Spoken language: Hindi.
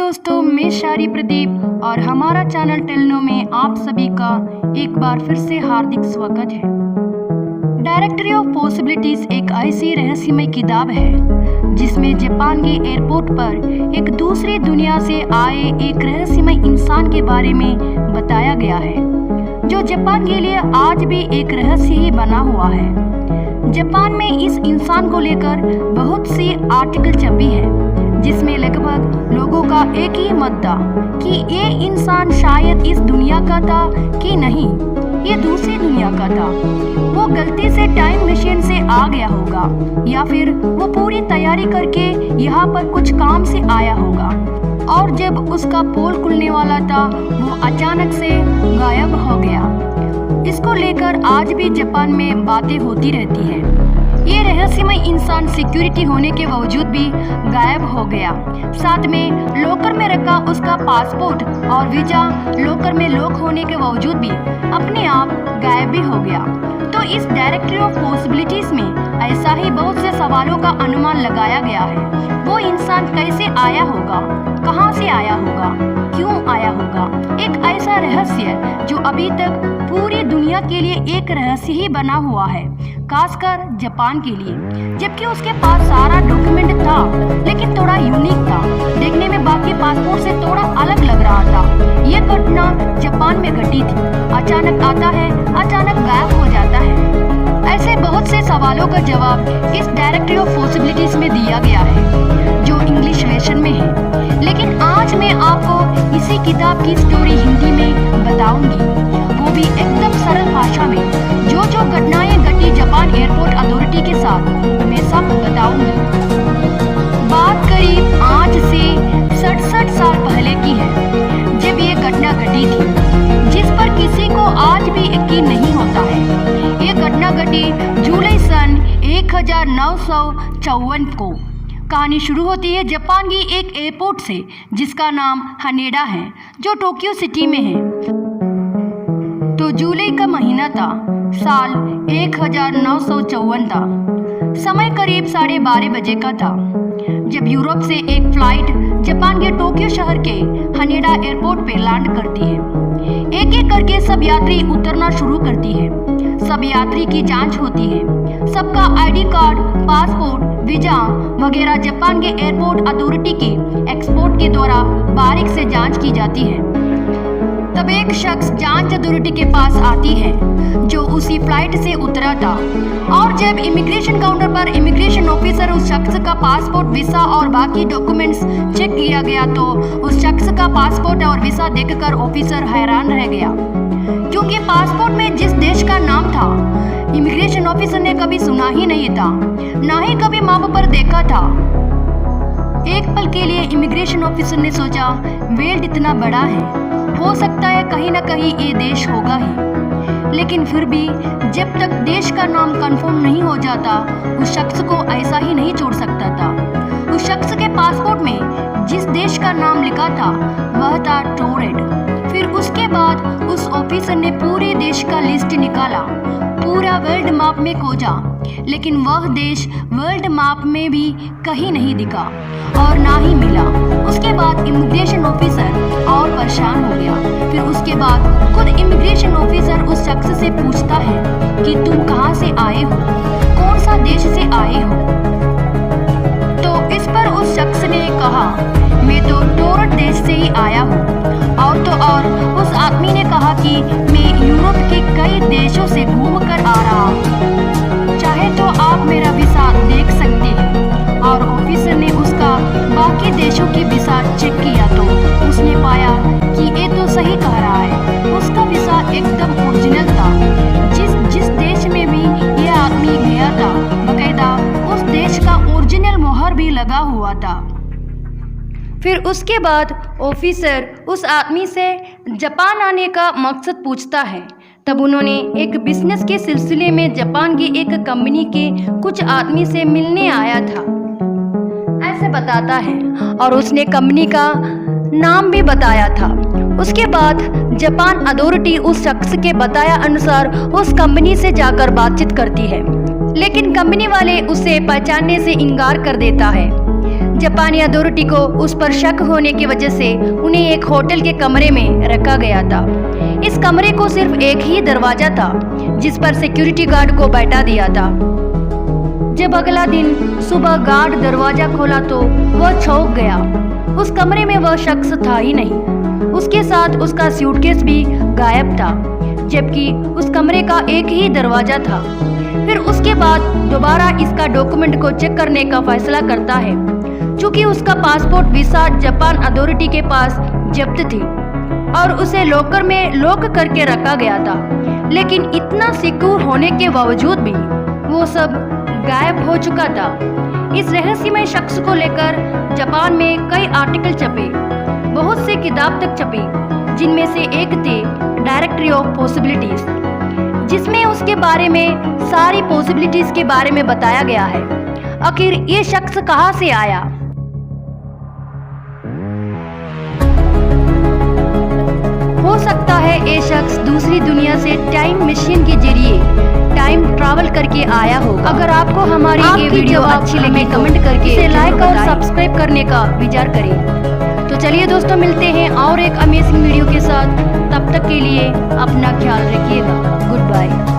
दोस्तों, मैं शारी प्रदीप और हमारा चैनल टेलनो में आप सभी का एक बार फिर से हार्दिक स्वागत है। डायरेक्टरी ऑफ पॉसिबिलिटीज एक ऐसी रहस्यमय किताब है जिसमें जापान के एयरपोर्ट पर एक दूसरी दुनिया से आए एक रहस्यमय इंसान के बारे में बताया गया है, जो जापान के लिए आज भी एक रहस्य ही बना हुआ है। जापान में इस इंसान को लेकर बहुत सी आर्टिकल छपी है, जिसमें लगभग लोगों का एक ही मत था कि ये इंसान शायद इस दुनिया का था कि नहीं, ये दूसरी दुनिया का था। वो गलती से टाइम मशीन से आ गया होगा या फिर वो पूरी तैयारी करके यहाँ पर कुछ काम से आया होगा और जब उसका पोल खुलने वाला था वो अचानक से गायब हो गया। इसको लेकर आज भी जापान में बातें होती रहती हैं। ये रहस्यमय इंसान सिक्योरिटी होने के बावजूद भी गायब हो गया। साथ में लॉकर में रखा उसका पासपोर्ट और वीजा लॉकर में लॉक होने के बावजूद भी अपने आप गायब भी हो गया। तो इस डायरेक्टरी ऑफ पॉसिबिलिटीज में ऐसा ही बहुत से सवालों का अनुमान लगाया गया है। वो इंसान कैसे आया होगा, कहाँ से आया होगा, क्यों आया होगा। एक ऐसा रहस्य जो अभी तक पूरी दुनिया के लिए एक रहस्य ही बना हुआ है, खासकर जापान के लिए। जबकि उसके पास सारा डॉक्यूमेंट था लेकिन थोड़ा यूनिक था, देखने में बाकी पासपोर्ट से थोड़ा अलग लग रहा था। ये घटना जापान में घटी थी। अचानक आता है, अचानक गायब हो जाता है। ऐसे बहुत से सवालों का जवाब इस डायरेक्टरी ऑफ पॉसिबिलिटीज में दिया गया है, जो इंग्लिश वर्जन में है। लेकिन आज मैं आपको इसी किताब की स्टोरी हिंदी में बताऊंगी, वो भी एकदम सरल भाषा में। जो घटनाएं घटी जापान एयरपोर्ट अथॉरिटी के साथ मैं सब बताऊंगी। बात करीब आज से 67 साल पहले की है, जब ये घटना घटी थी, जिस पर किसी को आज भी यकीन नहीं होता है। ये घटना घटी जुलाई सन 1954 को। कहानी शुरू होती है जापान की एक एयरपोर्ट से, जिसका नाम हनेडा है, जो टोक्यो सिटी में है। तो जुलाई का महीना था, साल 1954 था। समय करीब 12:30 बजे का था, जब यूरोप से एक फ्लाइट जापान के टोक्यो शहर के हनेडा एयरपोर्ट पे लैंड करती है। एक एक करके सब यात्री उतरना शुरू करती है। सब यात्री की जांच होती है। सबका आईडी कार्ड, पासपोर्ट, वीजा वगैरह जापान के एयरपोर्ट अथॉरिटी के एक्सपोर्ट के द्वारा बारीक से जांच की जाती है। तब एक शख्स जांच अथॉरिटी के पास आती है, जो उसी फ्लाइट से उतरा था। और जब इमिग्रेशन काउंटर पर इमिग्रेशन ऑफिसर उस शख्स का पासपोर्ट, वीसा और बाकी डॉक्यूमेंट्स चेक किया गया, तो उस शख्स का पासपोर्ट और वीसा देखकर ऑफिसर हैरान रह गया, क्योंकि पासपोर्ट में जिस देश का नाम था इमिग्रेशन ऑफिसर ने कभी सुना ही नहीं था, ना ही कभी मैप पर देखा था। एक पल के लिए इमिग्रेशन ऑफिसर ने सोचा, वर्ल्ड इतना बड़ा है, हो सकता है कहीं ना कहीं ये देश होगा ही। लेकिन फिर भी जब तक देश का नाम कंफर्म नहीं हो जाता, उस शख्स को ऐसा ही नहीं छोड़ सकता था। उस शख्स के पासपोर्ट में जिस देश का नाम लिखा था वह था टोरेट। फिर उसके बाद उस ऑफिसर ने पूरे देश का लिस्ट निकाला, पूरा वर्ल्ड मैप में खोजा, लेकिन वह देश वर्ल्ड मैप में भी कहीं नहीं दिखा और ना ही मिला। उसके बाद इमिग्रेशन ऑफिसर और परेशान हो गया। फिर उसके बाद खुद इमिग्रेशन ऑफिसर उस शख्स से पूछता है कि तुम कहाँ से आए हो, कौन सा देश से आए हो। तो इस पर उस शख्स ने कहा, मैं तो टोरेट देश से ही आया हूँ। और तो और उस आदमी ने कहा कि मैं यूरोप के कई देशों से घूम कर आ रहा हूँ, चाहे तो आप मेरा वीसा देख सकते हैं। और ऑफिसर ने उसका बाकी देशों की वीसा चेक किया तो उसने पाया कि ये तो सही कह रहा है, उसका वीसा एकदम ओरिजिनल था। जिस देश में भी ये आदमी गया था, बकायदा उस देश का ओरिजिनल मोहर भी लगा हुआ था। फिर उसके बाद ऑफिसर उस आदमी से जापान आने का मकसद पूछता है। तब उन्होंने एक बिजनेस के सिलसिले में जापान की एक कंपनी के कुछ आदमी से मिलने आया था, ऐसे बताता है, और उसने कंपनी का नाम भी बताया था। उसके बाद जापान अथॉरिटी उस शख्स के बताया अनुसार उस कंपनी से जाकर बातचीत करती है, लेकिन कंपनी वाले उसे पहचानने से इनकार कर देता है। जापानी अथॉरिटी को उस पर शक होने की वजह से उन्हें एक होटल के कमरे में रखा गया था। इस कमरे को सिर्फ एक ही दरवाजा था जिस पर सिक्योरिटी गार्ड को बैठा दिया था। जब अगला दिन सुबह गार्ड दरवाजा खोला तो वह चौंक गया। उस कमरे में वह शख्स था ही नहीं। उसके साथ उसका सूटकेस भी गायब था, जबकि उस कमरे का एक ही दरवाजा था। फिर उसके बाद दोबारा इसका डॉक्यूमेंट को चेक करने का फैसला करता है। चूंकि उसका पासपोर्ट वीसा जापान अथॉरिटी के पास जब्त थी और उसे लॉकर में लॉक करके रखा गया था, लेकिन इतना सिक्योर होने के बावजूद भी वो सब गायब हो चुका था। इस रहस्यमय शख्स को लेकर जापान में कई आर्टिकल छपे, बहुत से किताब तक छपी, जिनमें से एक थे डायरेक्टरी ऑफ पॉसिबिलिटीज, जिसमें उसके बारे में सारी पॉसिबिलिटीज के बारे में बताया गया है। आखिर ये शख्स कहाँ से आया? हो सकता है ये शख्स दूसरी दुनिया से टाइम मशीन के जरिए टाइम ट्रैवल करके आया होगा। अगर आपको हमारी ये वीडियो अच्छी लगी कमेंट करके इसे लाइक और सब्सक्राइब करने का विचार करें। तो चलिए दोस्तों, मिलते हैं और एक अमेजिंग वीडियो के साथ। तब तक के लिए अपना ख्याल रखिएगा। Good bye.